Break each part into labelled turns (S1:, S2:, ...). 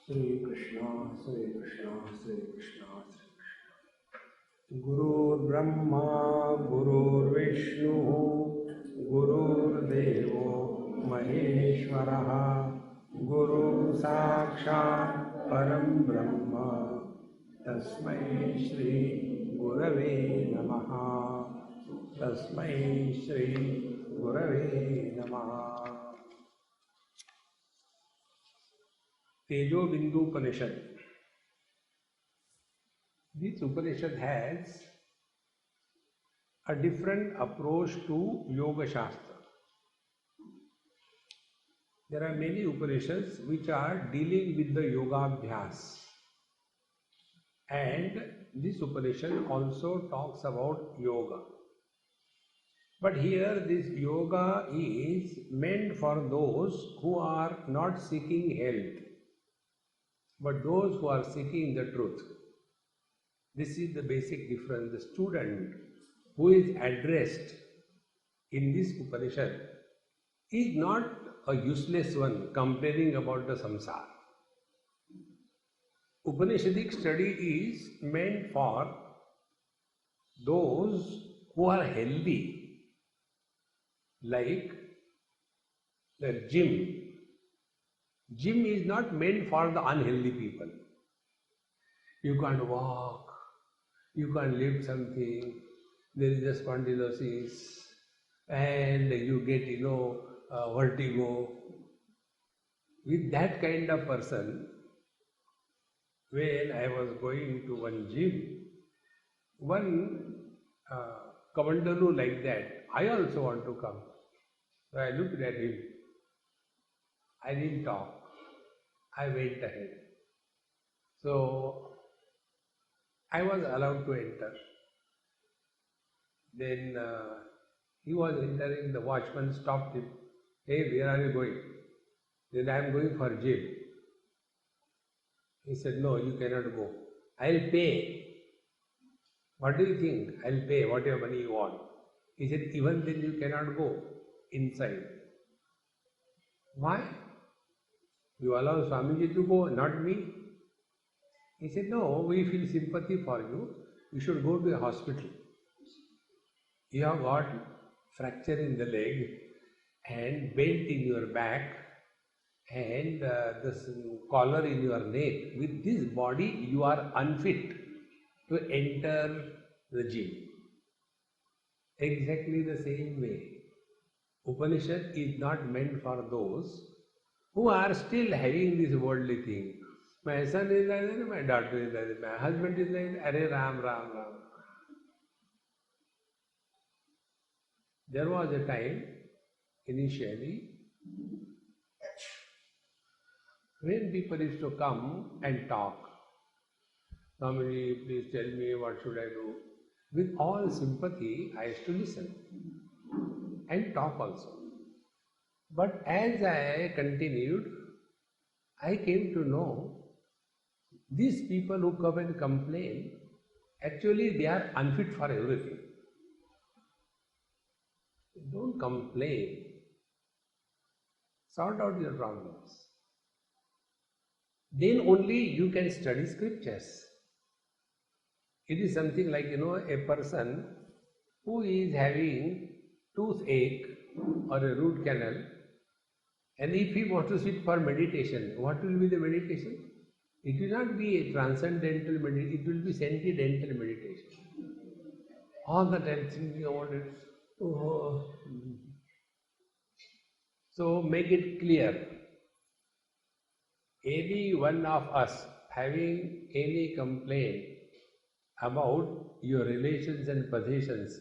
S1: Shri Krishna, Shri Krishna, Shri Krishna, Shri Krishna. Gurur Brahma, Gurur Vishnu, Gurur Devo Maheshwaraha, Guru Sakshat Param Brahma, Tasmai Shri Gurave Namaha, Tasmai Shri Gurave Namaha. Tejobindu Upanishad. This Upanishad has a different approach to Yoga Shastra. There are many Upanishads which are dealing with the Yoga Abhyas. And this Upanishad also talks about Yoga. But here this Yoga is meant for those who are not seeking health, but those who are seeking the truth. This is the basic difference. The student who is addressed in this Upanishad is not a useless one complaining about the samsara. Upanishadic study is meant for those who are healthy, like the gym. Gym is not meant for the unhealthy people. You can't walk, you can't lift something, there is a spondylosis, and you get, vertigo. With that kind of person, when I was going to one gym, one Kamandalu like that, I also want to come. So I looked at him. I didn't talk. I went ahead. So I was allowed to enter. Then he was entering, the watchman stopped him. Hey, where are you going? Then I am going for gym. He said, no, you cannot go. I'll pay. What do you think? I'll pay whatever money you want. He said, even then you cannot go inside. Why? You allow Swamiji to go, not me? He said, no, we feel sympathy for you. You should go to a hospital. You have got fracture in the leg and bent in your back and this collar in your neck. With this body, you are unfit to enter the gym. Exactly the same way. Upanishad is not meant for those who are still having this worldly thing. My son is like that, my daughter is like that, my husband is like that, Hare Ram, Ram, Ram. There was a time, initially, when people used to come and talk. Swamiji, please tell me what should I do. With all sympathy, I used to listen and talk also. But as I continued, I came to know these people who come and complain, actually they are unfit for everything. Don't complain. Sort out your problems. Then only you can study scriptures. It is something like, a person who is having toothache or a root canal, and if he wants to sit for meditation, what will be the meditation? It will not be a transcendental meditation, it will be sentidental meditation. All the time thinking about it. Oh. So make it clear. Any one of us having any complaint about your relations and possessions,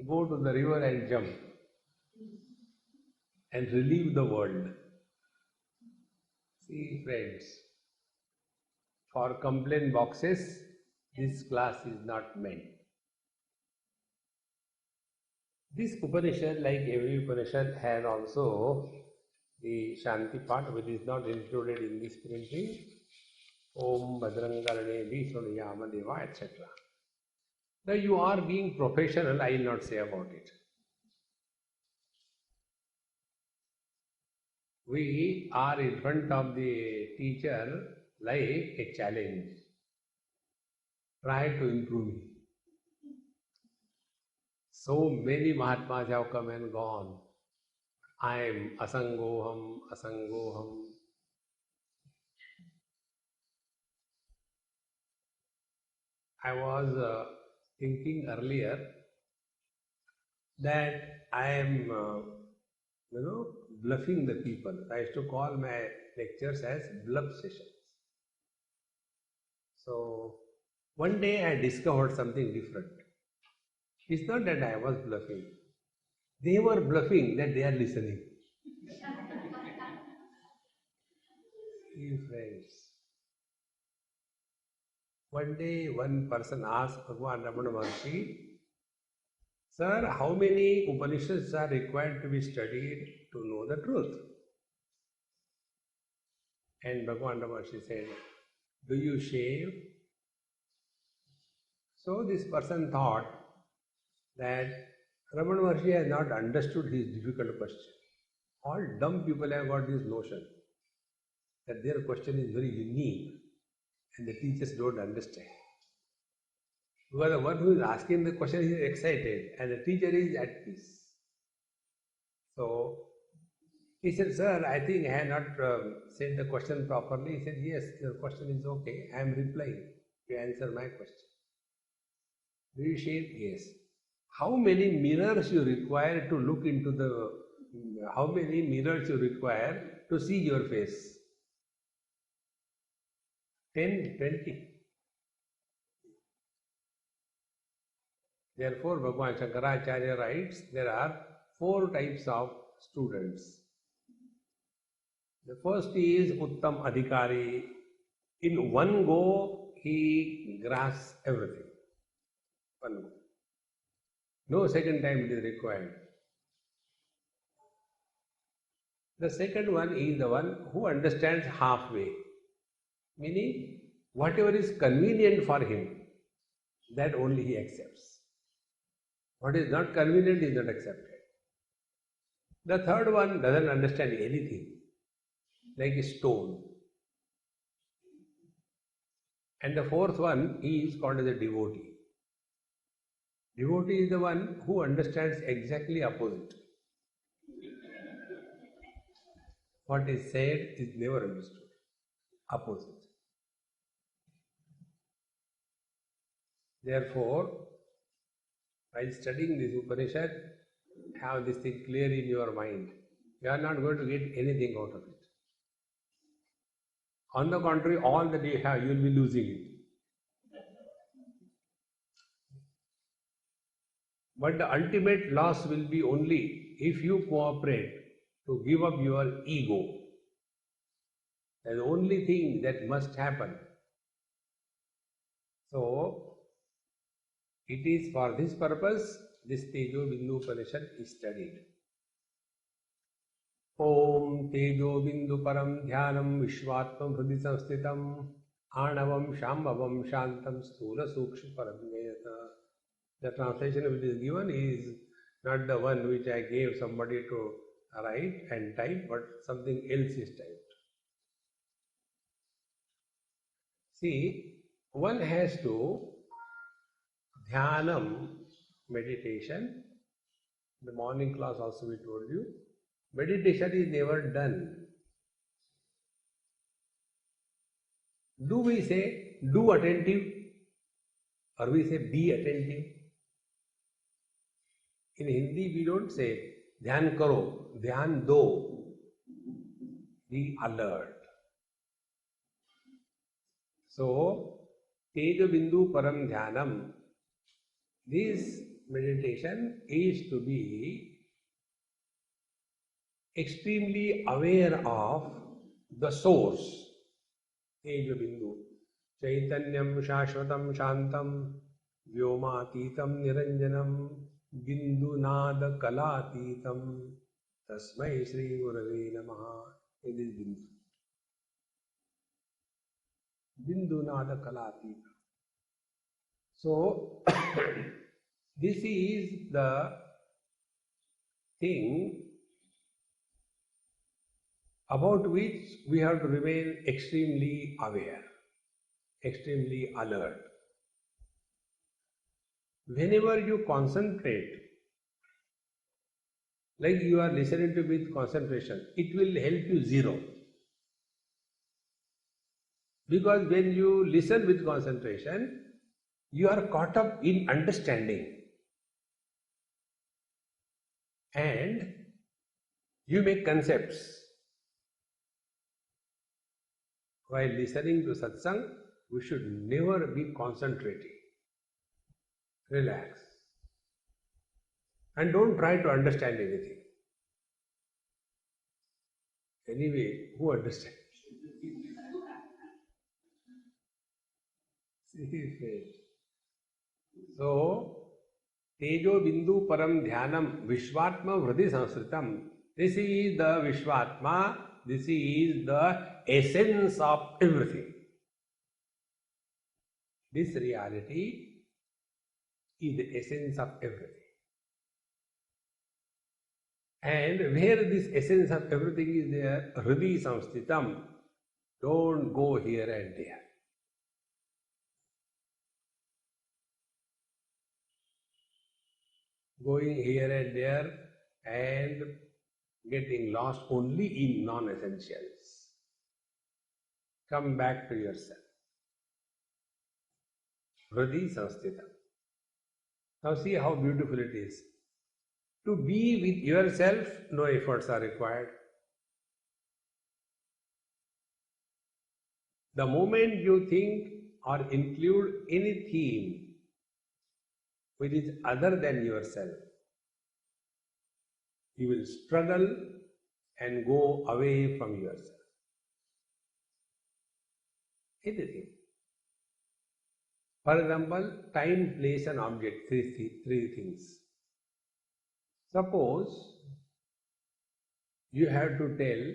S1: go to the river and jump and relieve the world. See, friends, for complaint boxes, this class is not meant. This Upanishad, like every Upanishad, has also the Shanti part, which is not included in this printing. Om Bhadrangarane Vishwanuyama Deva, etc. Now you are being professional, I will not say about it. we are in front of the teacher like a challenge. Try to improve me. So many Mahatmas have come and gone. I am asangoham, asangoham. I was thinking earlier that I am, bluffing the people. I used to call my lectures as bluff sessions. So one day I discovered something different. It's not that I was bluffing. They were bluffing that they are listening. Dear friends, one day one person asked Bhagavan Ramana Maharshi, Sir, how many Upanishads are required to be studied to know the truth? And Bhagavan Ramana Maharshi said, do you shave? So this person thought that Ramana Maharshi has not understood his difficult question. All dumb people have got this notion that their question is very unique and the teachers don't understand. Because the one who is asking the question is excited and the teacher is at peace. So he said, Sir, I think I have not said the question properly. He said, yes, your question is okay. I am replying. You answer my question. Do you shave? Yes. How many mirrors you require to look into how many mirrors you require to see your face? 10, 20. Therefore, Bhagavan Shankaracharya writes, there are 4 types of students. The first is Uttam Adhikari. In one go, he grasps everything. One go. No second time it is required. The second one is the one who understands halfway. Meaning, whatever is convenient for him, that only he accepts. What is not convenient is not accepted. The third one doesn't understand anything, like a stone. And the fourth one, he is called as a devotee. Devotee is the one who understands exactly opposite. What is said is never understood. Opposite. Therefore, while studying this Upanishad, have this thing clear in your mind. You are not going to get anything out of it. On the contrary, all that you have, you will be losing it. But the ultimate loss will be only if you cooperate to give up your ego. That's the only thing that must happen. So, it is for this purpose this Tejobindu Upanishad is studied. Om Tejobindu Param Dhyanam Vishwatmam Hrudi Samsthitam Anavam Shambhavam Shantam Sthula Sukshma Paramyata. The translation which is given is not the one which I gave somebody to write and type, but something else is typed. See, one has to dhyanam, meditation. The morning class also we told you. Meditation is never done. Do we say do attentive or we say be attentive? In Hindi we don't say dhyan karo, dhyan do. Be alert. So, Tejobindu Param Dhyanam, this meditation is to be extremely aware of the source. Tejobindu. Chaitanyam Shashvatam Shantam Vyomatitam Niranjanam Bindu Kalatitam Tasmai Sri Gurave Namaha. It is Bindu. Bindu Kalatitam. So, this is the thing about which we have to remain extremely aware, extremely alert. Whenever you concentrate, like you are listening to with concentration, it will help you zero. Because when you listen with concentration, you are caught up in understanding. And you make concepts. While listening to satsang, we should never be concentrating. Relax. And don't try to understand anything. Anyway, who understands? So, Tejobindu Upanishad Vishwatma Vradi Sanskritam. This is the Vishwatma, this is the essence of everything. This reality is the essence of everything. And where this essence of everything is there, Hridi Samsthitam, don't go here and there. Going here and there and getting lost only in non-essentials. Come back to yourself. Hridi Samsthitam. Now see how beautiful it is. To be with yourself, no efforts are required. The moment you think or include any theme which is other than yourself, you will struggle and go away from yourself. Anything. For example, time, place and object, three things. Suppose you have to tell,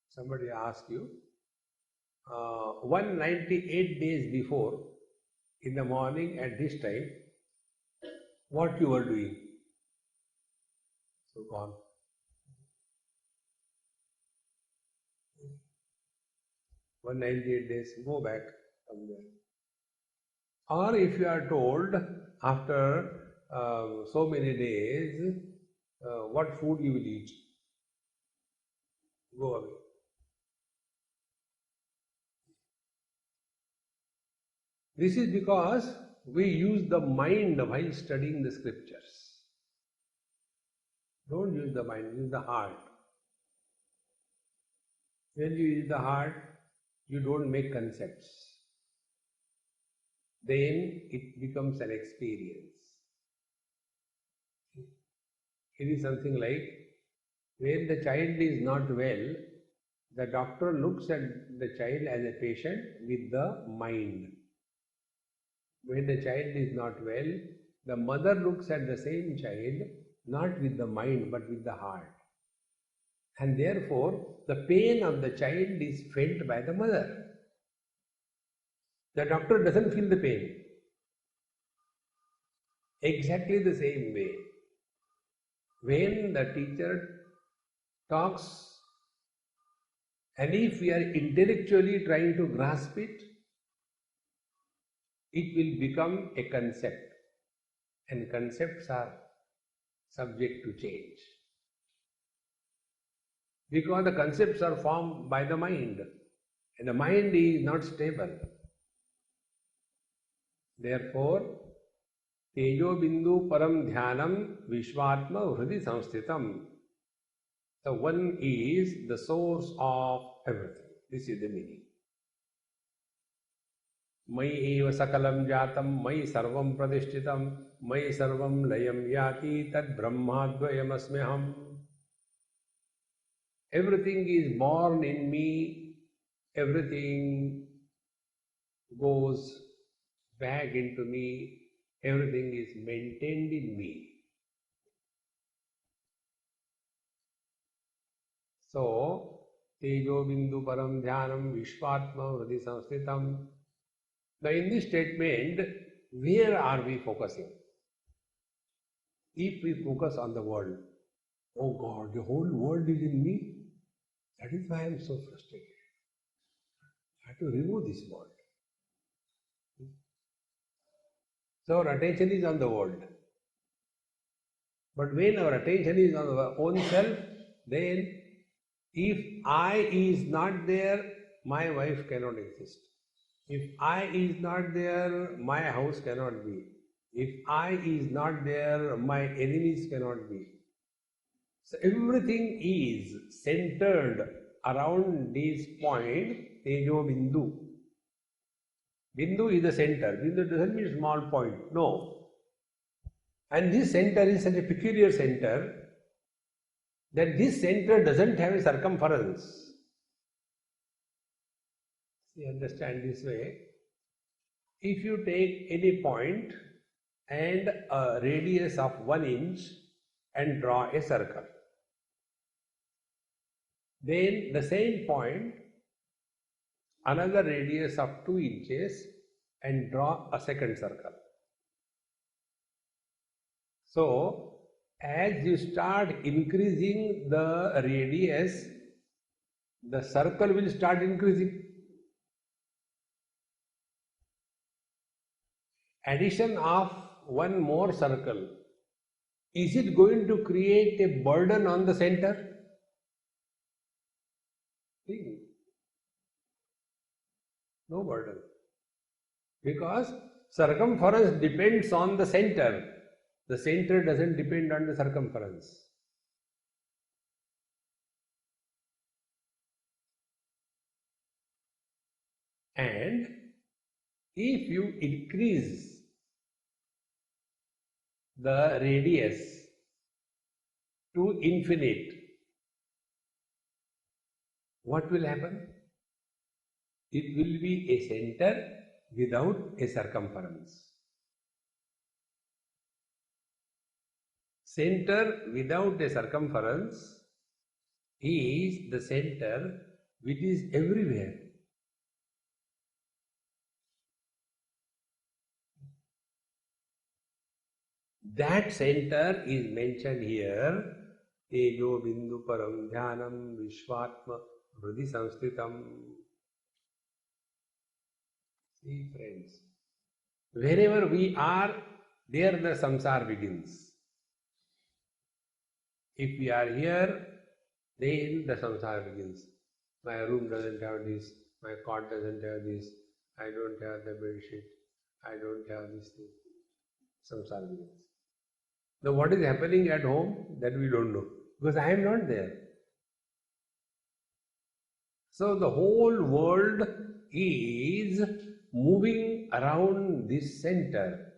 S1: somebody asks you, 198 days before, in the morning at this time, what you were doing. So gone. One 98 days, go back somewhere. Or if you are told after so many days, what food you will eat, go away. This is because we use the mind while studying the scriptures. Don't use the mind, use the heart. When you use the heart, you don't make concepts. Then it becomes an experience. It is something like, when the child is not well, the doctor looks at the child as a patient with the mind. When the child is not well, the mother looks at the same child not with the mind but with the heart. And therefore, the pain of the child is felt by the mother. The doctor doesn't feel the pain. Exactly the same way. When the teacher talks, and if we are intellectually trying to grasp it, it will become a concept. And concepts are subject to change. Because the concepts are formed by the mind, and the mind is not stable. Therefore, Tejobindu Upanishad Vishwatma Hridi Samsthitam. The one is the source of everything. This is the meaning. Mai eva sakalam jatam, mai sarvam pradishtitam, mai sarvam layam yati, tad brahmadvayam asmiham. Everything is born in me, everything goes back into me, everything is maintained in me. So, Tejobindu Upanishad Vishwatma Hridi Samsthitam. Now in this statement, where are we focusing? If we focus on the world, oh God, the whole world is in me. That is why I am so frustrated. I have to remove this world. So our attention is on the world. But when our attention is on our own self, then if I is not there, my wife cannot exist. If I is not there, my house cannot be. If I is not there, my enemies cannot be. So everything is centered around this point, Tejobindu. Bindu is the center. Bindu doesn't mean small point. No. And this center is such a peculiar center that this center doesn't have a circumference. You understand this way? If you take any point and a radius of 1 inch and draw a circle, then the same point, another radius of 2 inches and draw a second circle. So, as you start increasing the radius, the circle will start increasing. Addition of one more circle, is it going to create a burden on the center? See? No burden. Because circumference depends on the center. The center doesn't depend on the circumference. And if you increase the radius to infinite, what will happen? It will be a center without a circumference. Center without a circumference is the center which is everywhere. That center is mentioned here. Tejobindu Upanishad Vishwatma Hrudi Samsthitam. See, friends, wherever we are, there the samsara begins. If we are here, then the samsara begins. My room doesn't have this, my cot doesn't have this, I don't have the bed sheet, I don't have this thing. Samsara begins. Now what is happening at home, that we don't know, because I am not there. So the whole world is moving around this center.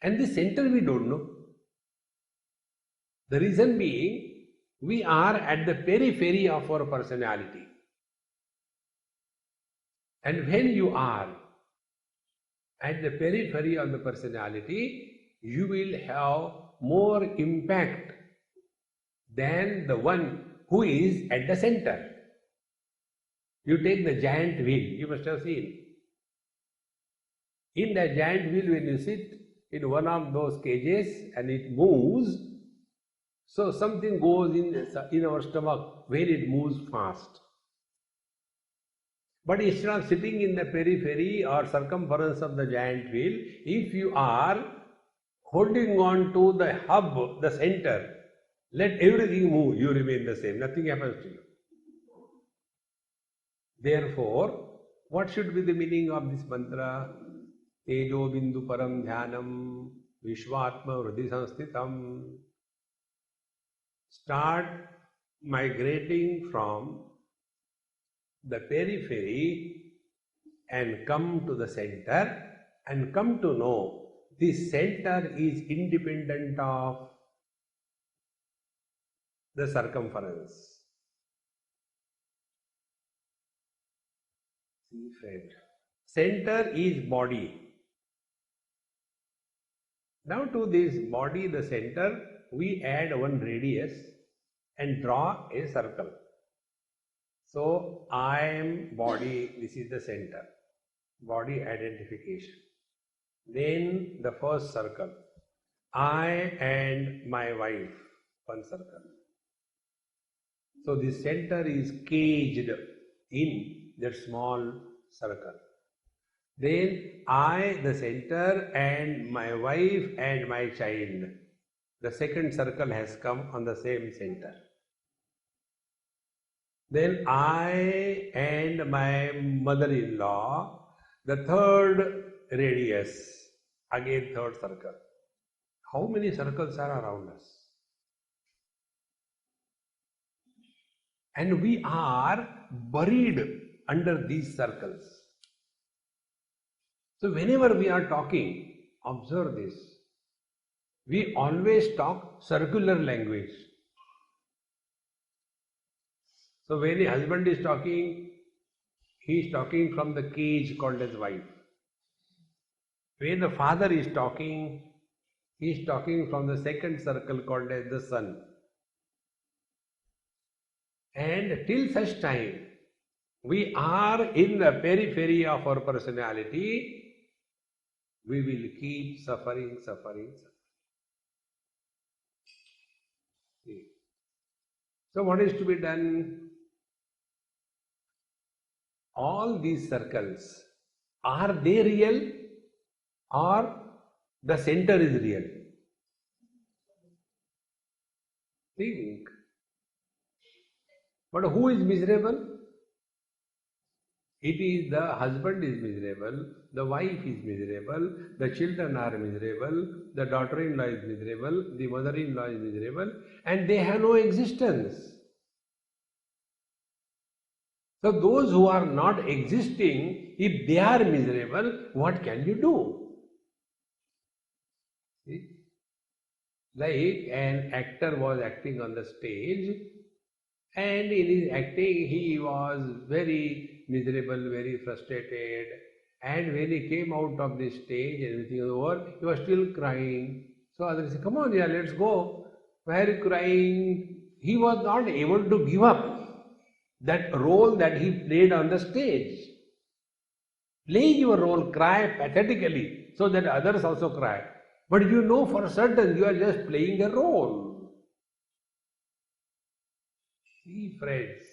S1: And this center we don't know. The reason being, we are at the periphery of our personality. And when you are at the periphery of the personality, you will have more impact than the one who is at the center. You take the giant wheel, you must have seen. In the giant wheel, when you sit in one of those cages and it moves, so something goes in our stomach when it moves fast. But instead of sitting in the periphery or circumference of the giant wheel, if you are holding on to the hub, the center, let everything move, you remain the same, nothing happens to you. Therefore, what should be the meaning of this mantra? Tejobindu param dhyanam vishwatma hrudi samsthitam. Start migrating from the periphery and come to the center and come to know this center is independent of the circumference. See, friend, center is body. Now to this body, the center, we add one radius and draw a circle. So, I am body, this is the center, body identification. Then the first circle, I and my wife, one circle. So the center is caged in that small circle. Then I, the center, and my wife and my child. The second circle has come on the same center. Then I and my mother-in-law, the third radius, again third circle. How many circles are around us? And we are buried under these circles. So whenever we are talking, observe this. We always talk circular language. So when a husband is talking, he is talking from the cage called as wife. When the father is talking, he is talking from the second circle called as the son. And till such time, we are in the periphery of our personality, we will keep suffering. So what is to be done? All these circles, are they real or the center is real? Think. But who is miserable? It is the husband is miserable, the wife is miserable, the children are miserable, the daughter-in-law is miserable, the mother-in-law is miserable, and they have no existence. So those who are not existing, if they are miserable, what can you do? See? Like an actor was acting on the stage, and in his acting he was very miserable, very frustrated, and when he came out of the stage and everything was over, he was still crying. So others said, come on, yeah, let's go. Why are you crying? He was not able to give up that role that he played on the stage. Play your role, cry pathetically, so that others also cry. But you know for certain you are just playing a role. See, friends,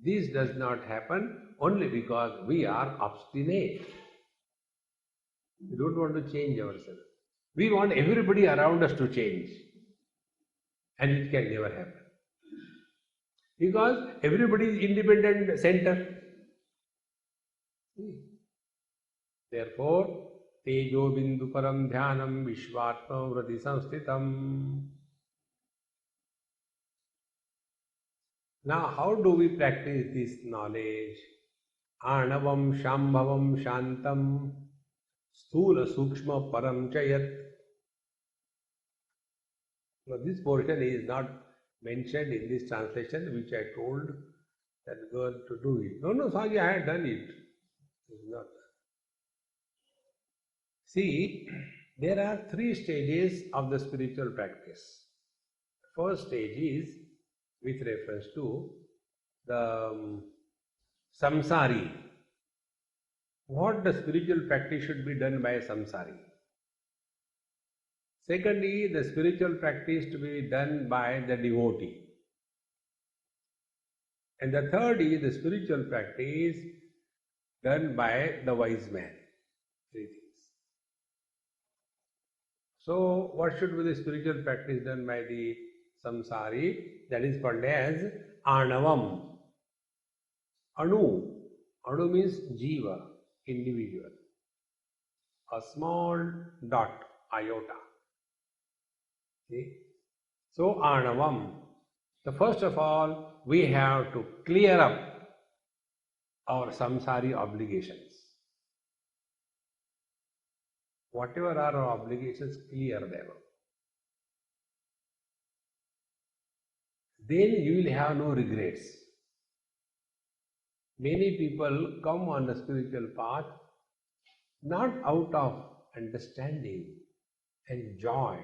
S1: this does not happen only because we are obstinate. We don't want to change ourselves. We want everybody around us to change. And it can never happen. Because everybody is independent center. Therefore, Tejobindu Upanishad Vishvatma Vrati Samsthitam. Now, how do we practice this knowledge? Anavam Shambhavam Shantam Sthula Sukshma Param Chayat. Now, this portion is not mentioned in this translation which I told that girl to do it. No, Swami, I had done it. It's not. See, there are three stages of the spiritual practice. First stage is with reference to the samsari. What the spiritual practice should be done by a samsari. Secondly, the spiritual practice to be done by the devotee. And the third is the spiritual practice done by the wise man. Three things. So, what should be the spiritual practice done by the samsari? That is called as anavam. Anu. Anu means jiva, individual. A small dot, iota. See? So, anavam. So, first of all, we have to clear up our samsari obligations. Whatever are our obligations, clear them. Then you will have no regrets. Many people come on the spiritual path not out of understanding and joy,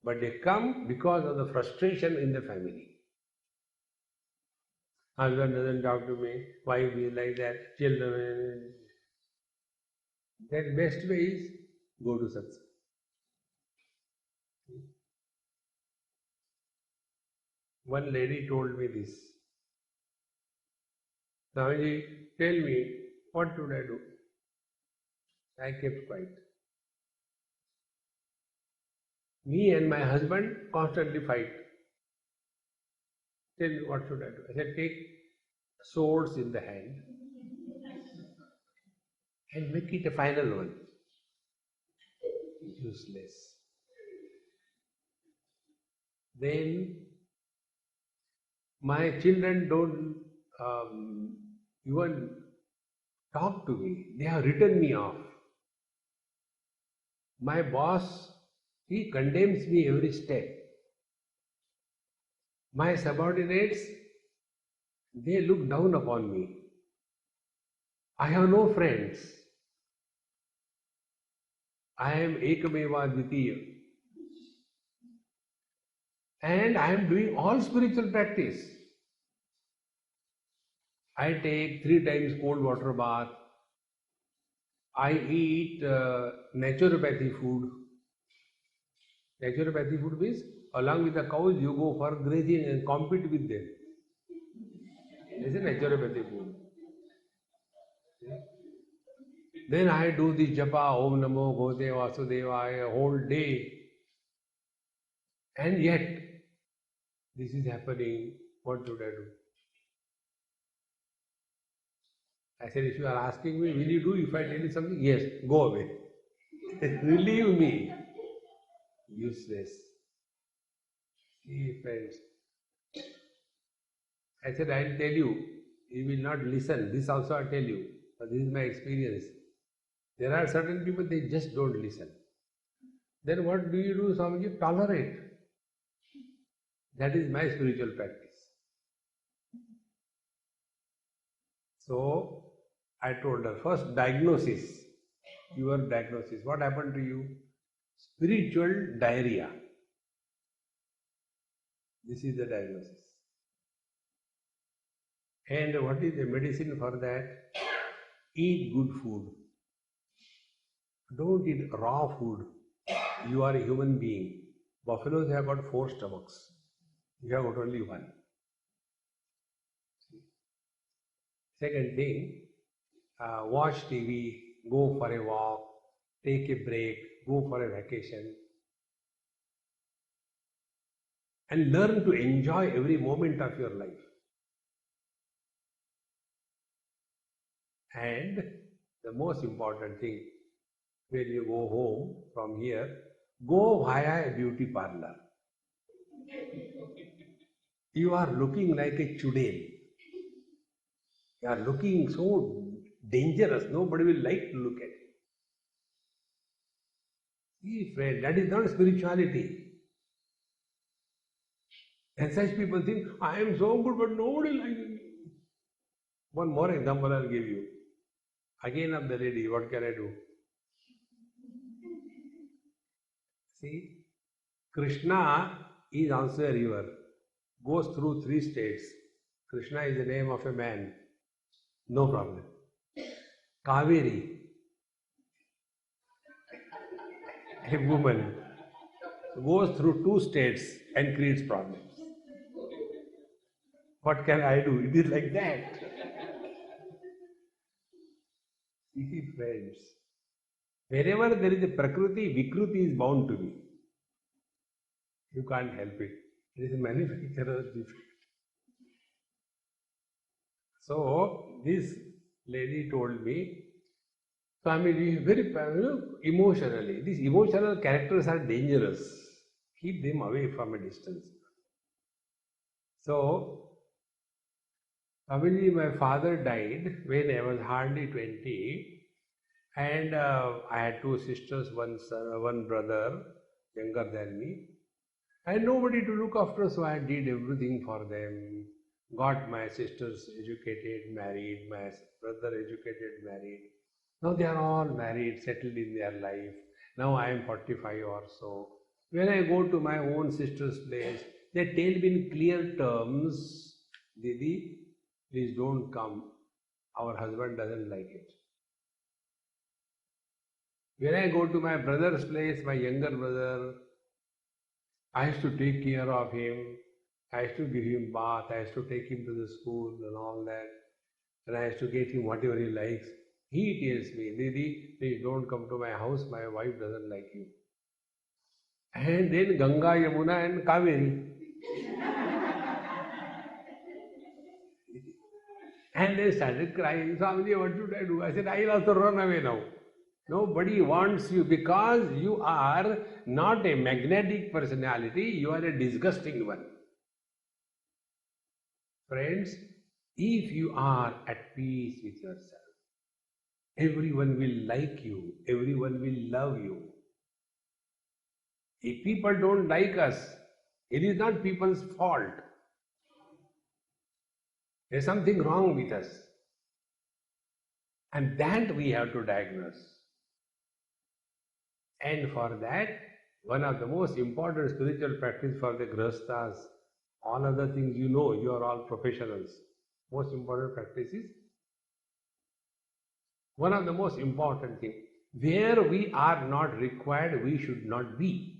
S1: but they come because of the frustration in the family. Husband doesn't talk to me, wife is like that, children. That best way is go to satsang. one lady told me this. Swamiji, tell me, what should I do? I kept quiet. Me and my husband constantly fight. Tell me, what should I do? I said, take swords in the hand and make it a final one. Useless. Then my children don't even talk to me. They have written me off. My boss, he condemns me every step. My subordinates, they look down upon me. I have no friends. I am Ekameva Dvitiya. And I am doing all spiritual practice. I take 3 times cold water bath. I eat naturopathy food. Naturopathy food means along with the cows you go for grazing and compete with them. This is naturopathy food. Then I do this japa, Om Namo Bhagavate Vasudevaya a whole day. And yet, this is happening. What should I do? I said, if you are asking me, will you do if I tell you something? Yes, go away. Relieve me. Useless. See, friends. I said, I will tell you. You will not listen. This also I tell you. But this is my experience. There are certain people, they just don't listen. Then what do you do, Swamiji? Tolerate. That is my spiritual practice. So, I told her, first diagnosis. Your diagnosis. What happened to you? Spiritual diarrhea. This is the diagnosis. And what is the medicine for that? Eat good food. Don't eat raw food. You are a human being. Buffaloes have got 4 stomachs. You have got only 1. Second thing, watch TV, go for a walk, take a break, go for a vacation. And learn to enjoy every moment of your life. And the most important thing, when you go home from here, go via a beauty parlor. You are looking like a chudel. You are looking so dangerous, nobody will like to look at you. See, friend, that is not spirituality. And such people think, I am so good, but nobody likes me. One more example I will give you. Again of the lady, what can I do? See, Krishna is also a river, goes through 3 states. Krishna is the name of a man, no problem. Kaveri, a woman, goes through 2 states and creates problems. What can I do? It is like that. See, friends, wherever there is a Prakriti, Vikruti is bound to be. You can't help it. It is a manufacturer's defect. So, this lady told me, Swami, very emotionally, these emotional characters are dangerous. Keep them away from a distance. So, Swamiji, my father died when I was hardly 20, and I had 2 sisters, one brother, younger than me. I had nobody to look after, so I did everything for them. Got my sisters educated, married, my brother educated, married. Now they are all married, settled in their life. Now I am 45 or so. When I go to my own sister's place, they tell me in clear terms, Didi, please don't come. Our husband doesn't like it. When I go to my brother's place, my younger brother, I used to take care of him. I used to give him bath, I used to take him to the school and all that, and I used to get him whatever he likes. He tells me, Didi, please don't come to my house, my wife doesn't like you. And then Ganga, Yamuna and Kaveri. And they started crying, Swamiji, what should I do? I said, I will also run away now. Nobody wants you because you are not a magnetic personality, you are a disgusting one. Friends, if you are at peace with yourself, everyone will like you, everyone will love you. If people don't like us, it is not people's fault. There is something wrong with us. And that we have to diagnose. And for that, one of the most important spiritual practice for the grihasthas, all other things you know, you are all professionals. Most important practice is, one of the most important things, where we are not required, we should not be.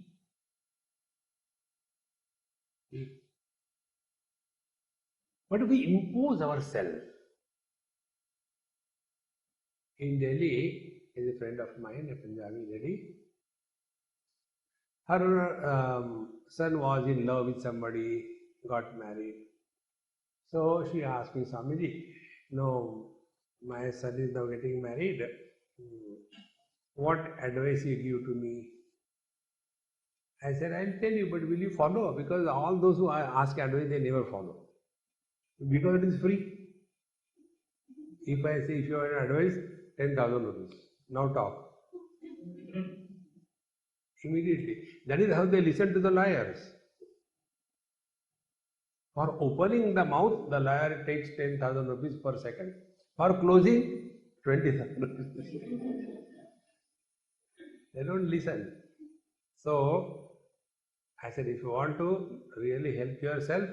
S1: But we impose ourselves. In Delhi, is a friend of mine, a Punjabi lady. Her son was in love with somebody, got married. So she asked me, Swamiji, no, my son is now getting married. What advice you give to me? I said, I'll tell you, but will you follow? Because all those who ask advice, they never follow. Because it is free. If I say, if you want advice, 10,000 rupees. Now talk. Immediately. That is how they listen to the liars. For opening the mouth, the liar takes 10,000 rupees per second. For closing, 20,000 rupees. They don't listen. So, I said, if you want to really help yourself,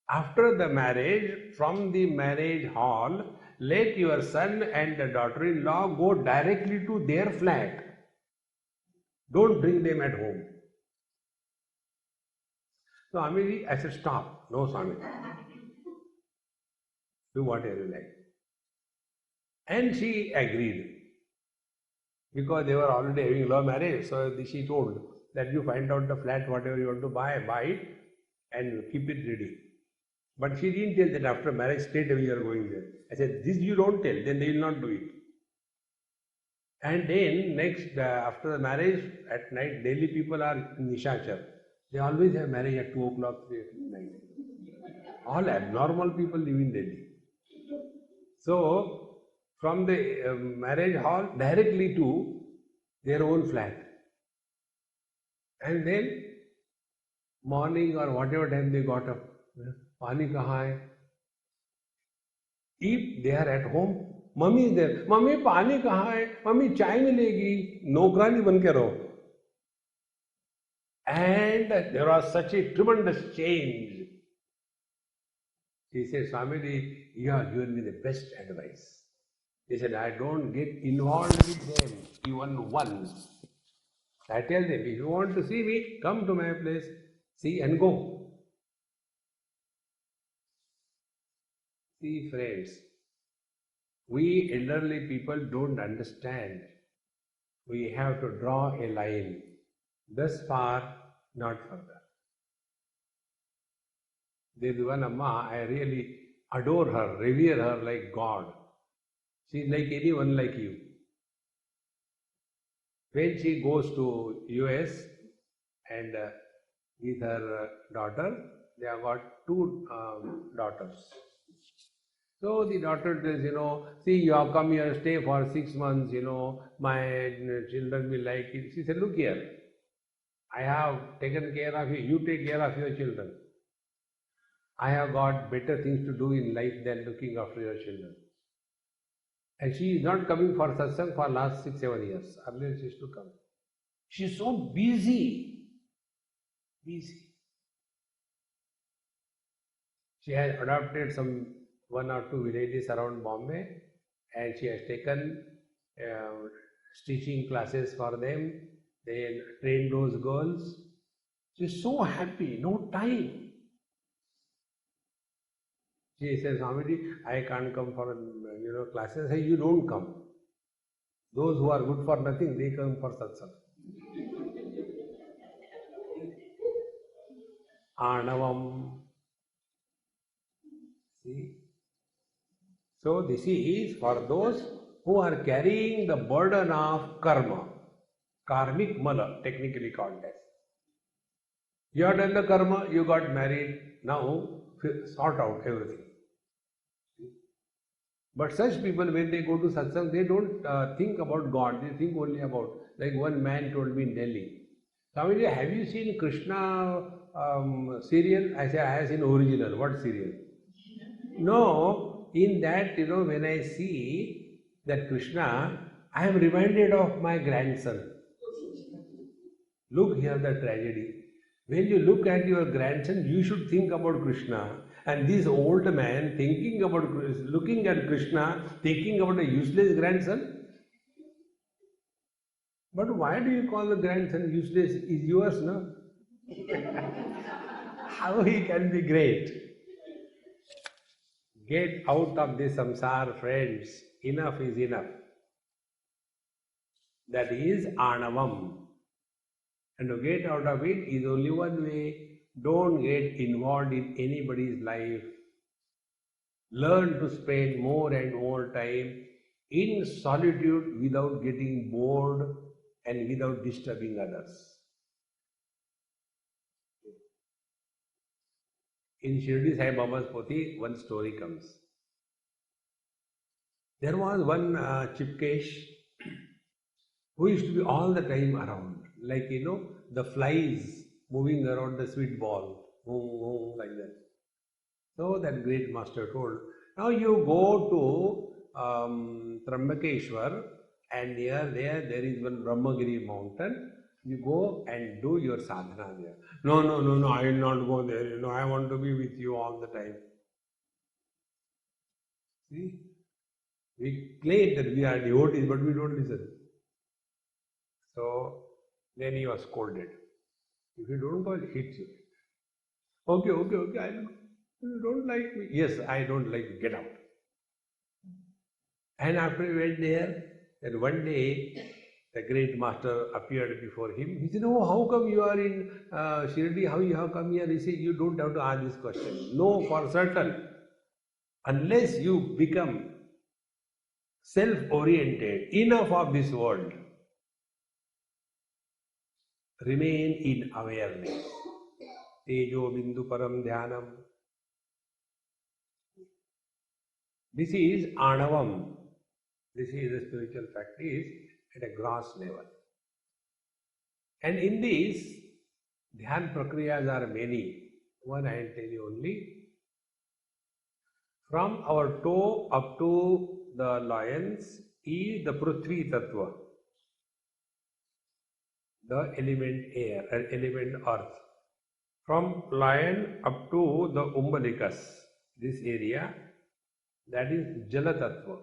S1: after the marriage, from the marriage hall, let your son and the daughter-in-law go directly to their flat. Don't bring them at home. So Swami, I said, stop. No, Swami. Do whatever you like. And she agreed. Because they were already having love marriage, so she told that you find out the flat, whatever you want to buy it and keep it ready. But she didn't tell that after marriage, straight away you are going there. I said, this you don't tell, then they will not do it. And then next, after the marriage, at night, Delhi people are nishachar. They always have marriage at 2 o'clock, 3 o'clock night. All abnormal people live in Delhi. So, from the marriage hall directly to their own flat. And then, morning or whatever time they got up, Pani kahan hai? If they are at home, Mummy is there. Mummy, Pani kahan hai? Mummy, chai milegi. Nokrani ban ke raho. And there was such a tremendous change. She said, Swamiji, you have given me the best advice. He said, I don't get involved with them even once. I tell them, if you want to see me, come to my place, see and go. See, friends, we elderly people don't understand. We have to draw a line. Thus far, not further. There is one Amma, I really adore her, revere her like God. She is like anyone like you. When she goes to US and with her daughter, they have got 2 daughters. So the daughter says, see, you have come here, stay for 6 months, my children will like it. She said, look here, I have taken care of you, you take care of your children. I have got better things to do in life than looking after your children. And she is not coming for satsang for last 6-7 years. Earlier she used to come. She is so busy. She has adopted some 1 or 2 villages around Bombay, and she has taken stitching classes for them. They train those girls. She is so happy, no time. She says, Swamiji, I can't come for classes. I say, you don't come. Those who are good for nothing, they come for satsang. Anavam. See? So this is for those who are carrying the burden of karma. Karmic mala, technically called as. You have done the karma, you got married, now sort out everything. But such people, when they go to satsang, they don't think about God, they think only about, like one man told me in Delhi, Swamiji, have you seen Krishna serial? I say, I have seen original. What serial? No, in that, when I see that Krishna, I am reminded of my grandson. Look here the tragedy. When you look at your grandson, you should think about Krishna. And this old man looking at Krishna, thinking about a useless grandson. But why do you call the grandson useless? Is yours, no? How he can be great? Get out of this samsara, friends. Enough is enough. That is anavam. And to get out of it is only one way. Don't get involved in anybody's life. Learn to spend more and more time in solitude without getting bored and without disturbing others. In Shirdi Sai Baba's Poti, one story comes. There was one Chipkesh who used to be all the time around, like the flies moving around the sweet ball, like that. So that great master told, now you go to Trambakeshwar, and there is one Brahmagiri mountain. You go and do your sadhana there. No, I will not go there. I want to be with you all the time. See, we claim that we are devotees, but we don't listen. So then he was scolded. If you don't go, I'll hit you. Okay, I will go. You don't like me? Yes, I don't like you. Get out. And after he went there, then one day the great master appeared before him. He said, oh, how come you are in Shirdi? How you have come here? He said, you don't have to ask this question. No, for certain. Unless you become self-oriented, enough of this world, remain in awareness. Tejobindu Upanishad. This is anavam. This is the spiritual practice at a gross level. And in this, dhyan prakriyas are many. One I will tell you only. From our toe up to the loins is the Prithvi Tattva, the element air, element earth. From loin up to the umbilicus, this area, that is Jala Tattva.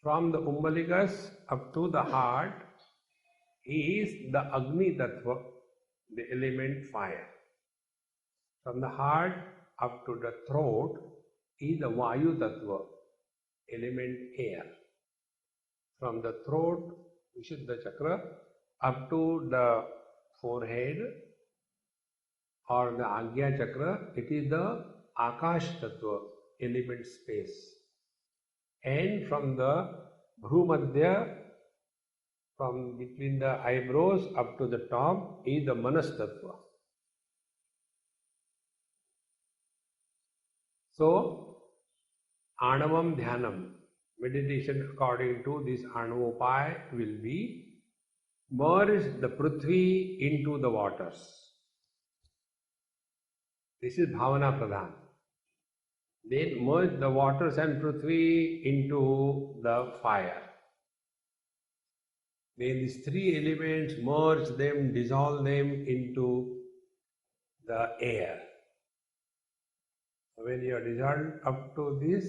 S1: From the umbilicus up to the heart is the Agni Tattva, the element fire. From the heart up to the throat is the Vayu Tattva, element air. From the throat, Vishuddha Chakra, up to the forehead or the Agya Chakra, it is the Akash Tattva, element space. And from the Bhrumadhya, from between the eyebrows up to the top is the Manas Tattva. So, Anavam Dhyanam, meditation according to this Anavopaya will be merge the Prithvi into the waters. This is Bhavana Pradhan. Then merge the waters and Prithvi into the fire. Then these three elements, merge them, dissolve them into the air. When you are dissolved up to this,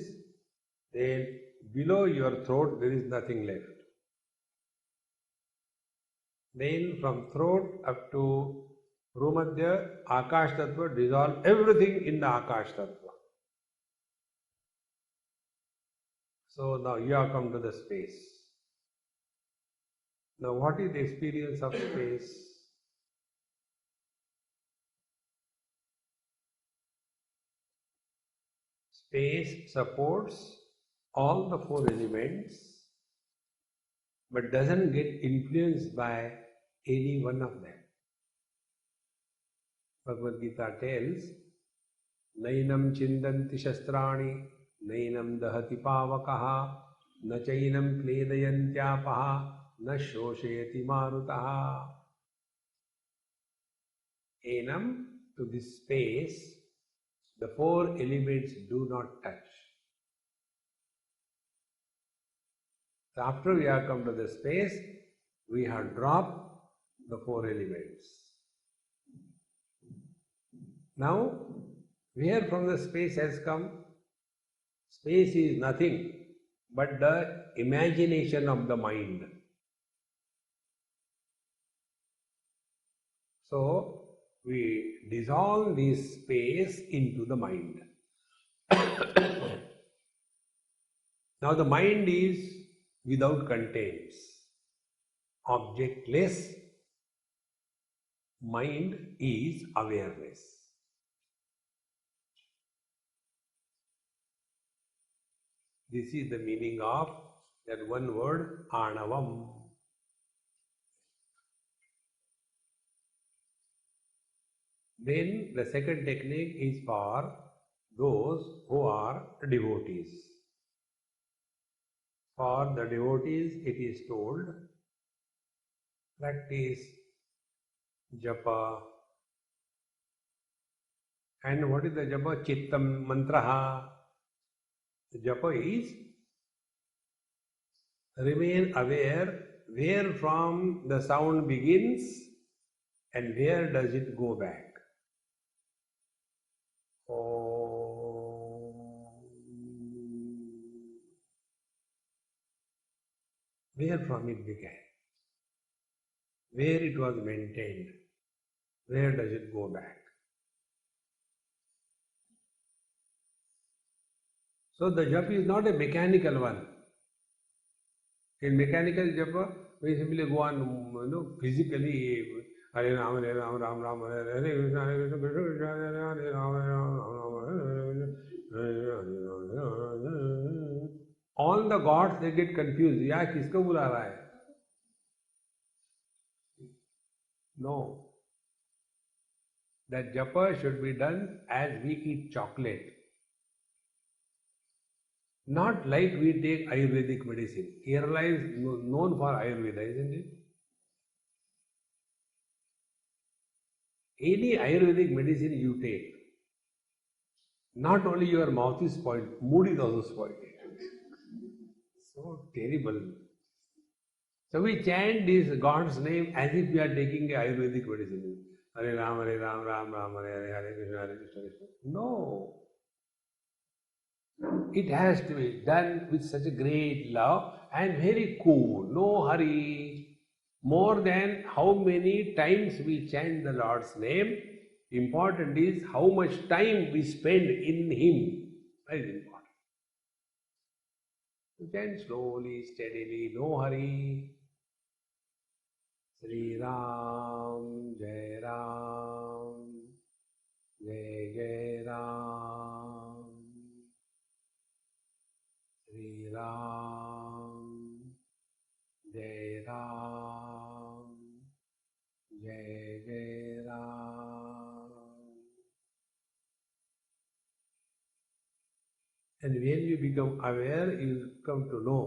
S1: then below your throat there is nothing left. Then from throat up to Bhrumadhya, Akash Tattva, dissolve everything in the Akash Tattva. So now you have come to the space. Now what is the experience of space? Space supports all the four elements but doesn't get influenced by any one of them. Bhagavad Gita tells, Nainam chindanti shastrani, nainam dahati pavakaha, na chainam kledayantyapaha, na shoshayati marutaha. Enam, to this space, the four elements do not touch. So after we have come to the space, we have dropped the four elements. Now, where from the space has come? Space is nothing but the imagination of the mind. So, we dissolve this space into the mind. Now the mind is without contents, objectless. Mind is awareness. This is the meaning of that one word, Anavam. Then the second technique is for those who are devotees. For the devotees it is told, practice japa. And what is the japa? Chittam mantraha. The japa is remain aware where from the sound begins and where does it go back. Where from it began, where it was maintained, where does it go back. So the japa is not a mechanical one. In mechanical japa, we simply go on, physically, Hare Ram, Hare Ram, Ram Ram, Hare Hare, Krishna, Hare Krishna, Krishna Krishna, Hare Ram, Hare Ram, Hare Ram. All the gods, they get confused. Yeah, kisko bula raha hai? No. That japa should be done as we eat chocolate. Not like we take Ayurvedic medicine. Kerala is known for Ayurveda, isn't it? Any Ayurvedic medicine you take, not only your mouth is spoiled, mood is also spoiled. So terrible. So we chant this God's name as if we are taking a Ayurvedic medicine. Hare Ram, Hare Ram, Ram Ram, Hare Hare, Hare Krishna, Hare Krishna, Krishna. No. It has to be done with such a great love and very cool, no hurry. More than how many times we chant the Lord's name, important is how much time we spend in Him. That is important. You chant slowly, steadily, no hurry. Sri Ram, Jai Ram, Jai Jai Ram. Sri Ram, Jai Ram, Jai Jai Ram. And when you become aware, you come to know.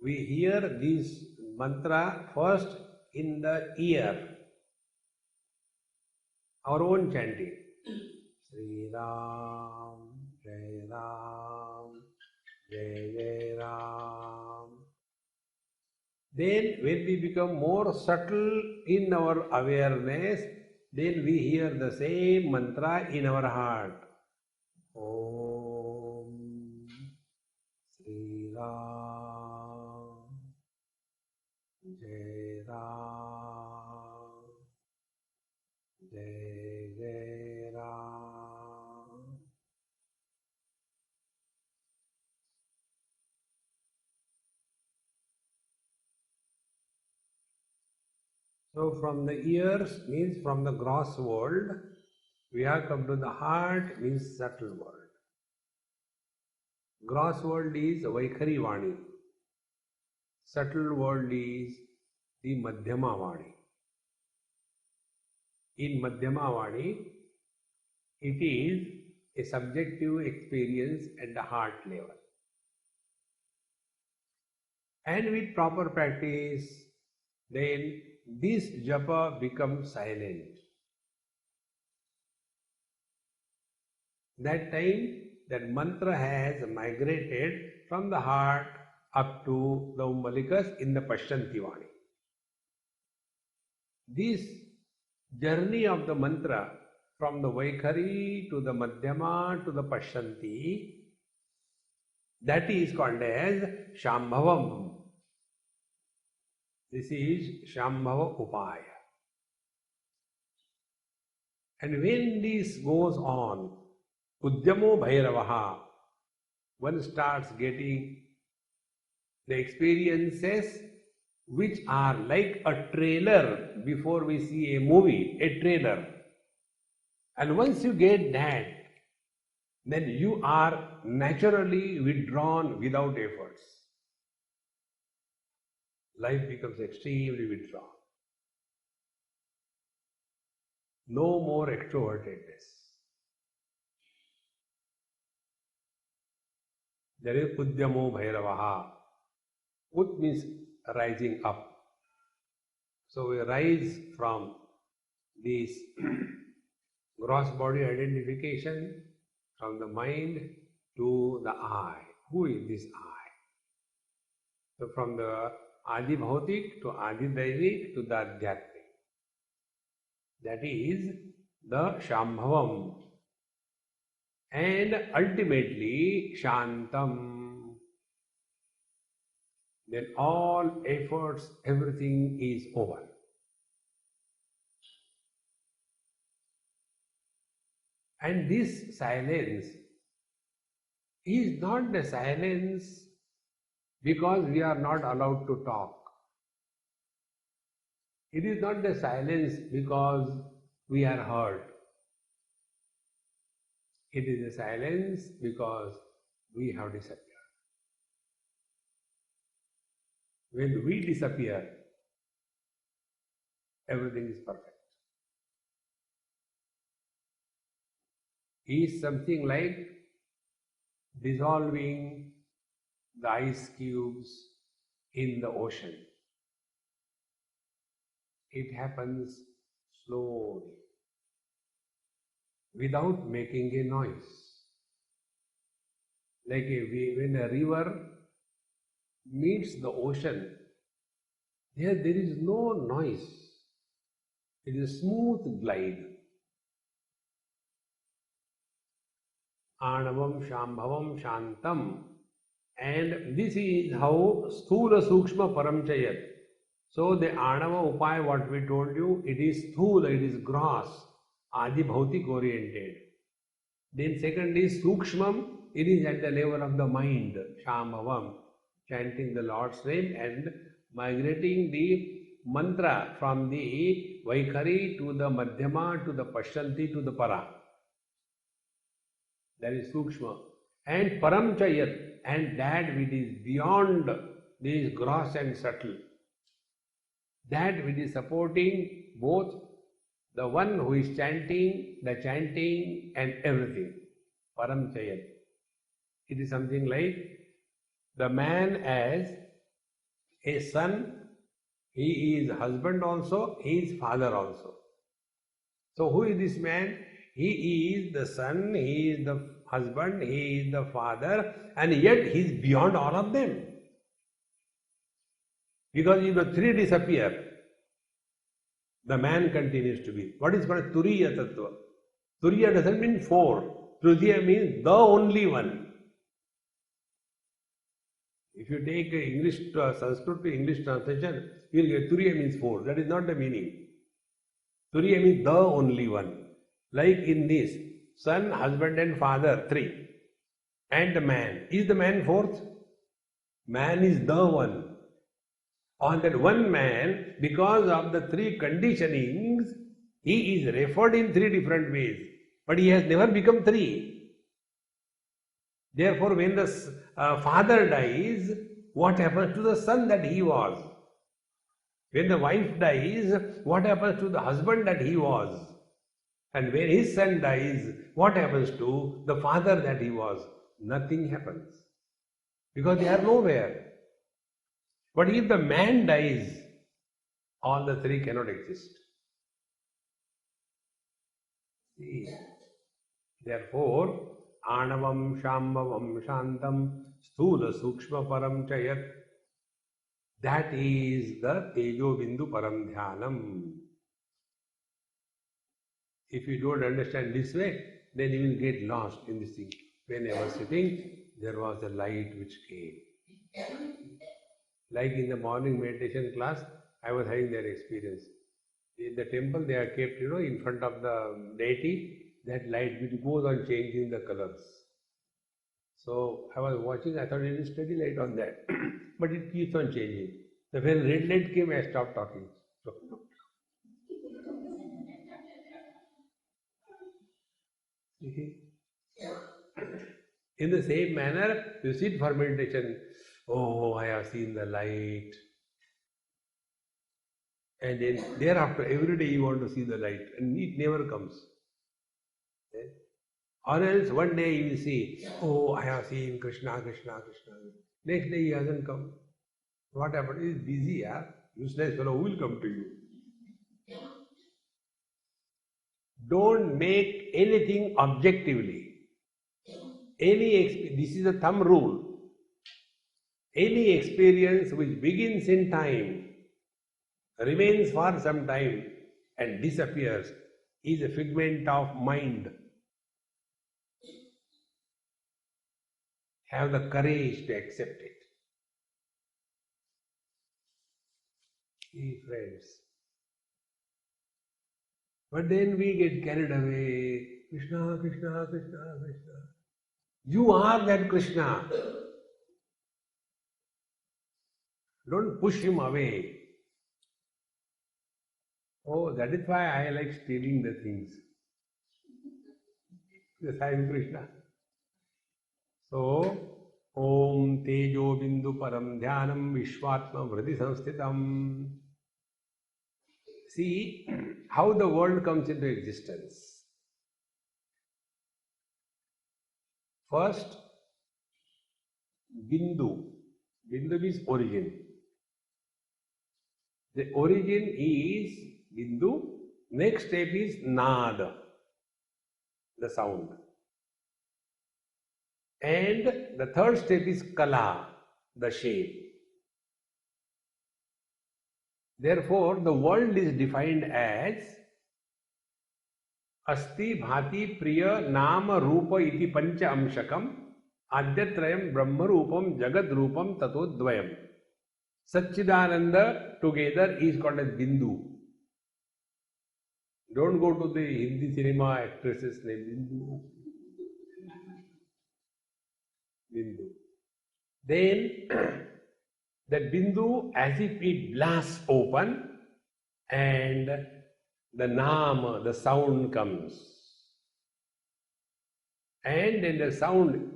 S1: We hear this mantra first in the ear, our own chanting. Sri Ram, Jai Ram, Jai Jai Ram. Then when we become more subtle in our awareness, then we hear the same mantra in our heart. Om Sri Ram, Jai Ram, Jai Jai Ram. So from the ears means from the gross world, we have come to the heart means subtle world. Gross world is Vaikhari Vani. Subtle world is the Madhyama Vani. In Madhyama Vani, it is a subjective experience at the heart level. And with proper practice, then this japa becomes silent. That time, that mantra has migrated from the heart up to the umbalikas in the Pashyanti Vani. This journey of the mantra from the Vaikhari to the Madhyama to the Pashyanti, that is called as Shambhavam. This is Shambhava Upaya. And when this goes on, Udyamo Bhairavaha, one starts getting the experiences which are like a trailer before we see a movie, a trailer. And once you get that, then you are naturally withdrawn without efforts. Life becomes extremely withdrawn. No more extrovertedness. There is Udyamo Bhairavaha. Ut means rising up. So we rise from this gross body identification, from the mind to the I. Who is this I? So from the Adi Bhautik to Adi Daivik to the Adhyatmik. That is the Shambhavam. And ultimately Shantam. Then all efforts, everything is over. And this silence is not the silence because we are not allowed to talk. It is not the silence because we are hurt. It is a silence because we have disappeared. When we disappear, everything is perfect. Is something like dissolving the ice cubes in the ocean. It happens slowly, without making a noise. Like when a river meets the ocean, there is no noise. It is a smooth glide. Anavam, Shambhavam, Shantam. And this is how Sthula Sukshma Paramchayat. So the Anava Upaya, what we told you, it is Sthula, it is gross, Adi Bhautik oriented. Then second is Sukshmam, it is at the level of the mind, Shambhavam, chanting the Lord's name and migrating the mantra from the Vaikhari to the Madhyama to the Pashyanti to the Para. That is Sukshma. And Paramchayat, and that which is beyond this gross and subtle. That which is supporting both the one who is chanting, the chanting and everything. Paramchayat. It is something like the man as a son, he is husband also, he is father also. So who is this man? He is the son, he is the husband, he is the father, and yet he is beyond all of them. Because if the three disappear, the man continues to be. What is called Turiya Tattva? Turiya doesn't mean four. Tritiya means the only one. If you take English Sanskrit to English translation, you will get Turiya means four. That is not the meaning. Turiya means the only one. Like in this, son, husband and father, three. And the man. Is the man fourth? Man is the one. On that one man, because of the three conditionings, he is referred in three different ways, but he has never become three. Therefore, when the father dies, what happens to the son that he was? When the wife dies, what happens to the husband that he was? And when his son dies, what happens to the father that he was? Nothing happens. Because they are nowhere. But if the man dies, all the three cannot exist. See? Therefore, Anavam Shambhavam Shantam Sthula Sukshma Param Chayat. That is the Tejobindu Param Dhyanam. If you don't understand this way, then you will get lost in this thing. When I was sitting, there was a light which came. Like in the morning meditation class, I was having that experience. In the temple, they are kept, in front of the deity, that light which goes on changing the colors. So I was watching, I thought it is steady light on that, but it keeps on changing. So when red light came, I stopped talking. In the same manner, you sit for meditation. Oh, I have seen the light. And then thereafter, every day you want to see the light, and it never comes. Okay? Or else one day you will see, oh, I have seen Krishna, Krishna, Krishna. Next day he hasn't come. What happened? He is busy, yeah? Useless fellow, who will come to you? Don't make anything objectively. This is a thumb rule. Any experience which begins in time, remains for some time and disappears is a figment of mind. Have the courage to accept it. See, friends. But then we get carried away. Krishna, Krishna, Krishna, Krishna. You are that Krishna. Don't push him away. Oh, that is why I like stealing the things. Yes, I am Krishna. So, Om Tejobindu Param Dhyanam Vishwatma Vriddhi Samsthitam. See how the world comes into existence. First, Bindu. Bindu means origin. The origin is Bindu. Next step is Nada, the sound. And the third step is Kala, the shape. Therefore, the world is defined as Asti Bhati Priya Nama Rupa iti Pancha Amshakam Adyatrayam Brahma Rupam Jagad Rupam Tato Dvayam. Satchidananda together is called as Bindu. Don't go to the Hindi cinema actresses name Bindu. Bindu. Then that Bindu, as if it blasts open and the Nama, the sound comes. And then the sound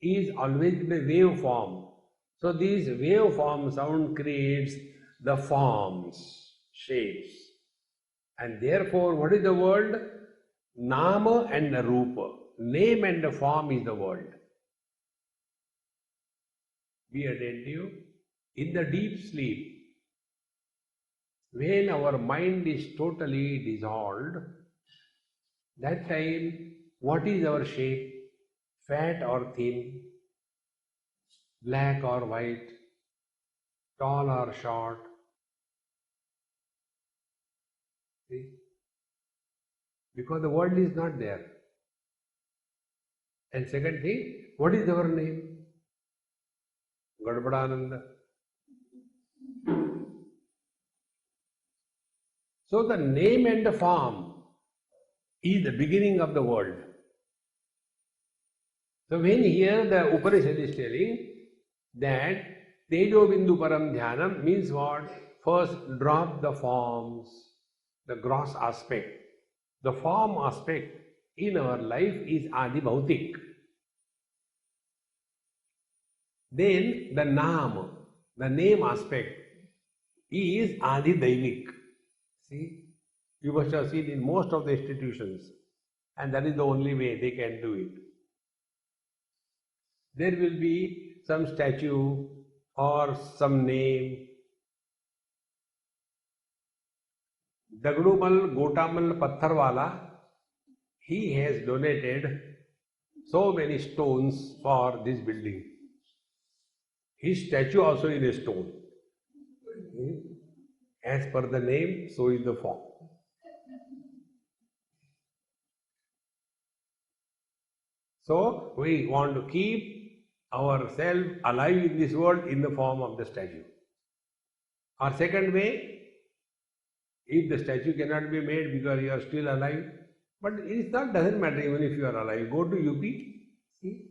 S1: is always in a wave form. So this wave form sound creates the forms, shapes. And therefore, what is the world? Nama and the Rupa. Name and the form is the world. Be attentive. In the deep sleep, when our mind is totally dissolved, that time, what is our shape? Fat or thin? Black or white? Tall or short? See? Because the world is not there. And second thing, what is our name? Gadbadananda. So the name and the form is the beginning of the world. So when here the Upanishad is telling that Tejobindu Param Dhyanam means what? First, drop the forms, the gross aspect. The form aspect in our life is Adi Bhautik. Then the Naam, the name aspect, is Adi Daivik. See, you must have seen in most of the institutions, and that is the only way they can do it. There will be some statue or some name. Dagdumal Gotamal Patharwala, he has donated so many stones for this building. His statue also is a stone. As per the name, so is the form. So we want to keep ourselves alive in this world in the form of the statue. Or second way, if the statue cannot be made because you are still alive, but it doesn't matter even if you are alive. Go to UP, see.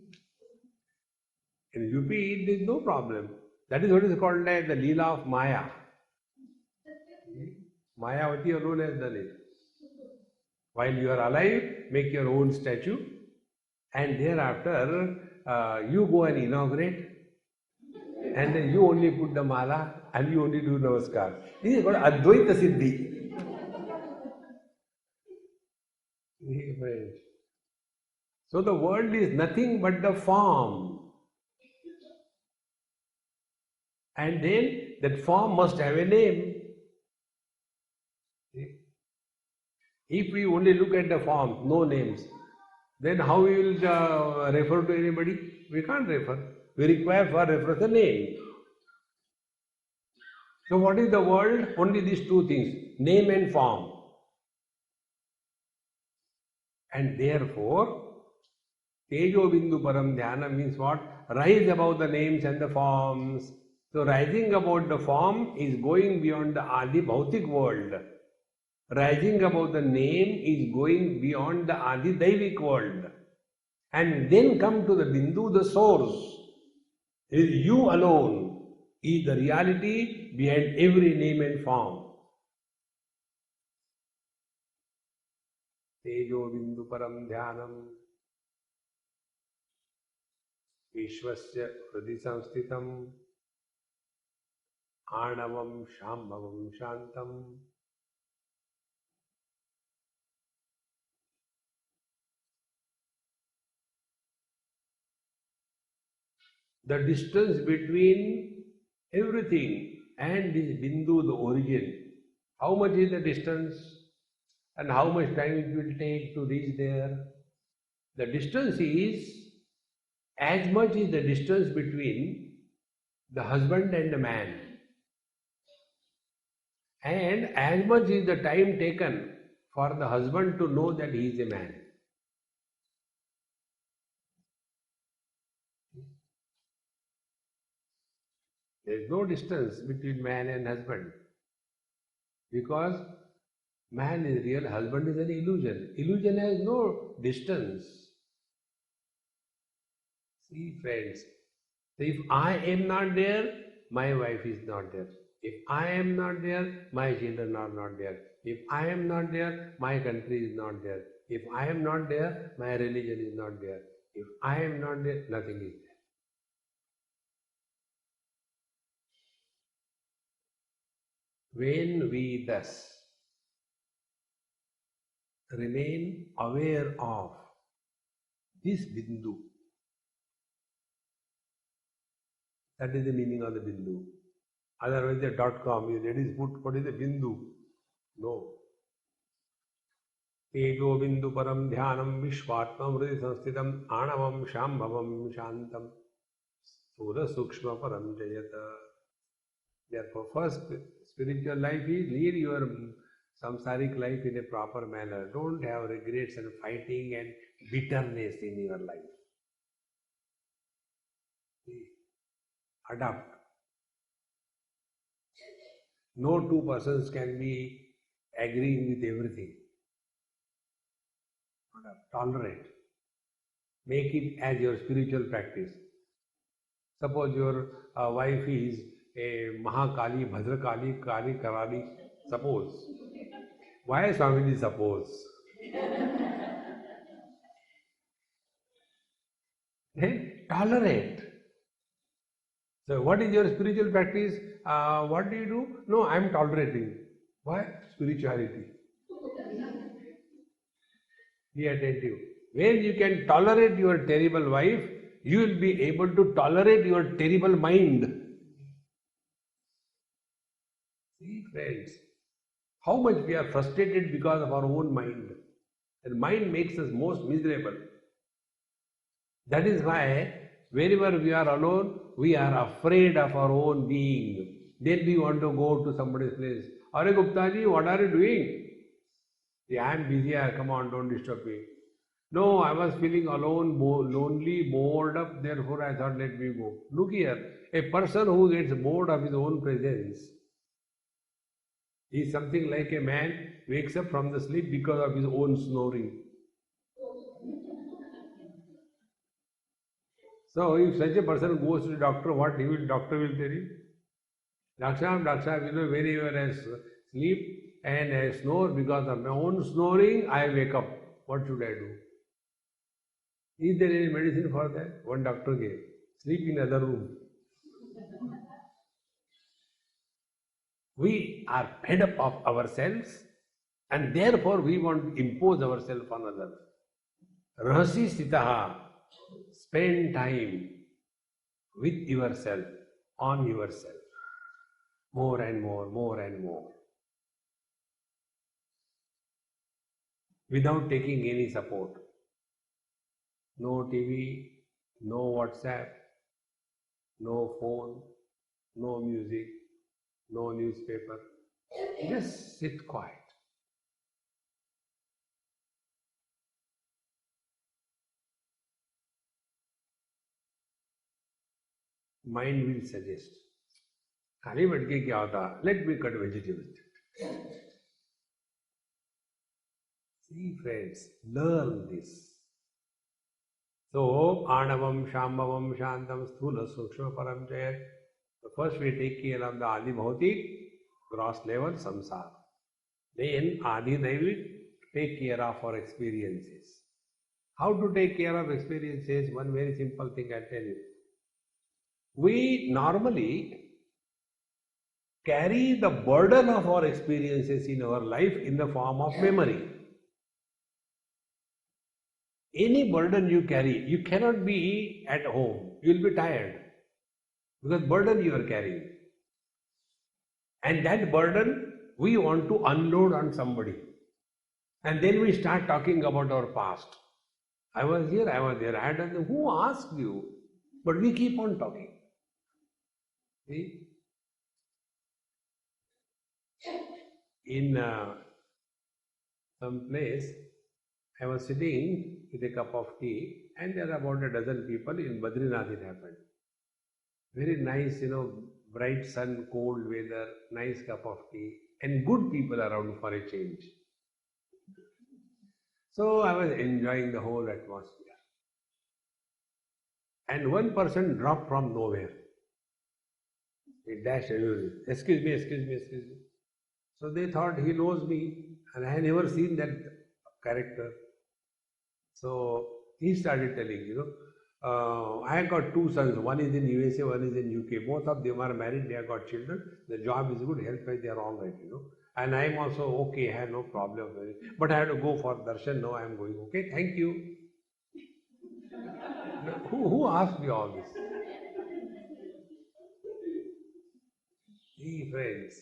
S1: In UP, there is no problem. That is what is called as the Leela of Maya. Mayavati alone has done it. While you are alive, make your own statue, and thereafter you go and inaugurate, and then you only put the mala and you only do namaskar. This is called Advaita Siddhi. So the world is nothing but the form. And then that form must have a name. If we only look at the form, no names, then how we will refer to anybody? We can't refer. We require for reference a name. So what is the world? Only these two things, name and form. And therefore, Tejobindu Param Dhyana means what? Rise above the names and the forms. So rising above the form is going beyond the Adi Bhautik world. Rising above the name is going beyond the Adi Daivik world. And then come to the Bindu, the source. It is you alone is the reality behind every name and form. Tejobindu Param Dhyanam Vishwasya Hridi Samsthitam Anavam Shambhavam Shantam. The distance between everything and this Bindu, the origin, how much is the distance and how much time it will take to reach there? The distance is as much is the distance between the husband and the man, and as much is the time taken for the husband to know that he is a man. There is no distance between man and husband, because man is real, husband is an illusion. Illusion has no distance. See, friends, so if I am not there, my wife is not there. If I am not there, my children are not there. If I am not there, my country is not there. If I am not there, my religion is not there. If I am not there, nothing is there. When we thus remain aware of this Bindu, that is the meaning of the Bindu. Otherwise, the .com, you ladies put what is the Bindu? No. Tejobindu Param Dhyanam Vishwatmam Hridi Samsthitam Anavam Shambhavam Shantam Sura Sukshma Param Jayata. Therefore, first spiritual life is lead your samsaric life in a proper manner. Don't have regrets and fighting and bitterness in your life. Adapt. No two persons can be agreeing with everything. Adapt. Tolerate. Make it as your spiritual practice. Suppose your wife is a Mahakali, Bhadrakali, Kali, Karali. Suppose. Why Swamiji suppose? Then tolerate. So what is your spiritual practice? What do you do? No, I am tolerating. Why? Spirituality. Be attentive. When you can tolerate your terrible wife, you will be able to tolerate your terrible mind. See, friends, how much we are frustrated because of our own mind. And mind makes us most miserable. That is why wherever we are alone, we are afraid of our own being. Then we want to go to somebody's place. Are Gupta ji, what are you doing? Yeah, I am busy. Come on, don't disturb me. No, I was feeling alone, lonely, bored up. Therefore, I thought, let me go. Look here, a person who gets bored of his own presence is something like a man wakes up from the sleep because of his own snoring. So, if such a person goes to the doctor, what doctor will tell him? Doctor, whenever I sleep and I snore because of my own snoring, I wake up. What should I do? Is there any medicine for that? One doctor gave. Sleep in other room. We are fed up of ourselves and therefore we want to impose ourselves on others. Rahasi sitaha. Spend time with yourself, on yourself. More and more, more and more. Without taking any support. No TV, no WhatsApp, no phone, no music, no newspaper. Just sit quiet. Mind will suggest. खाली बैठ के क्या होता? Let me cut vegetables. See, friends, learn this. So, Anavam, Shambhavam, Shantam, Sthula, Sukshma, Param, Jayat. First we take care of the Adi Bhautik, gross level, Samsara. Then Adi Daivik, take care of our experiences. How to take care of experiences? One very simple thing I tell you. We normally carry the burden of our experiences in our life in the form of memory. Any burden you carry, you cannot be at home. You will be tired because burden you are carrying. And that burden we want to unload on somebody. And then we start talking about our past. I was here, I was there, I had done. Who asked you? But we keep on talking. See? In some place, I was sitting with a cup of tea and there are about a dozen people. In Badrinath it happened. Very nice, bright sun, cold weather, nice cup of tea and good people around for a change. So I was enjoying the whole atmosphere. And one person dropped from nowhere. He dashed away. Excuse me. So they thought he knows me and I had never seen that character. So he started telling, I have got two sons. One is in USA, one is in UK. Both of them are married, they have got children. The job is good, health-wise they are all right, And I am also okay, I have no problem. But I have to go for darshan. No, I am going. Okay, thank you. Who asked me all this? See, friends.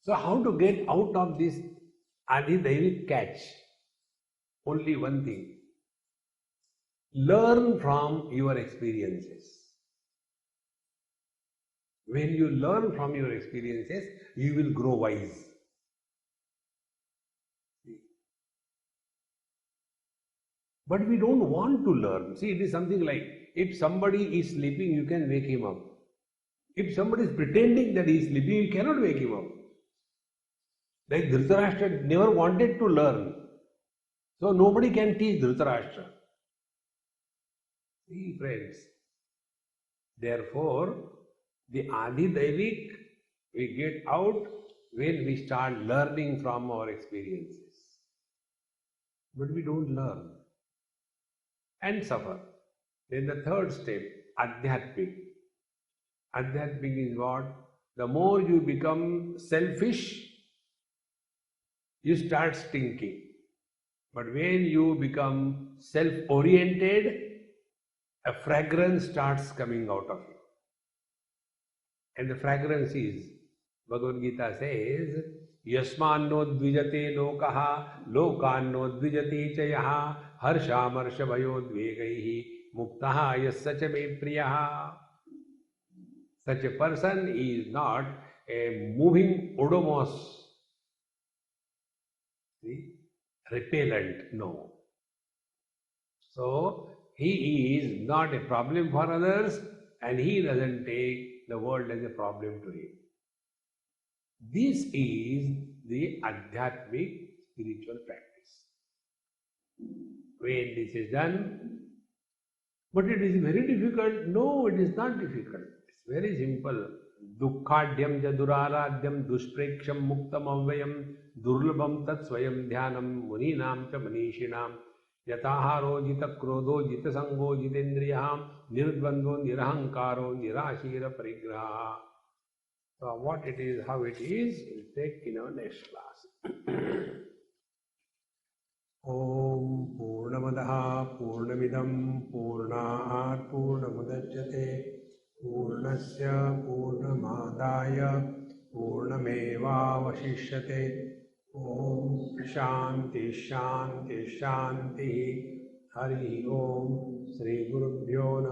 S1: So how to get out of this Adi Daivik catch? Only one thing. Learn from your experiences. When you learn from your experiences, you will grow wise. But we don't want to learn. See, it is something like, if somebody is sleeping, you can wake him up. If somebody is pretending that he is sleeping, you cannot wake him up. Like Dhritarashtra never wanted to learn. So nobody can teach Dhritarashtra. See, friends, Therefore, the Adhidaivik we get out when we start learning from our experiences. But we don't learn and suffer. Then the third step, Adhyatmik. Adhyatmik is what? The more you become selfish, you start stinking. But when you become self-oriented, a fragrance starts coming out of you. And the fragrance is, Bhagavad Gita says, Yasmanno dvijate lokaha, lokanno dvijate chayaha, harshamarsha bhayodvegaihi, muktaha yassacha me priyaha. Such a person is not a moving odomos, see, repellent, no. So, he is not a problem for others and he doesn't take the world as a problem to him. This is the Adhyatmic spiritual practice. When this is done, but it is very difficult. No, it is not difficult. It's very simple. Dukkhadyam jaduraradhyam dushpreksham muktam avvayam durlabham tat swayam dhyanam muninam cha manishinam yataharo jita krodho jita sango jitendriyam nirdvandvo nirahankaro nirashira parigraha. So what it is, how it is, we'll take in our next class. Om Purnamadaha Purnamidam Purnat Purnamudachyate Purnasya Purnamadaya Purnameva Vashishyate. Om Shanti Shanti Shanti. Hari Om Sri Gurubhyo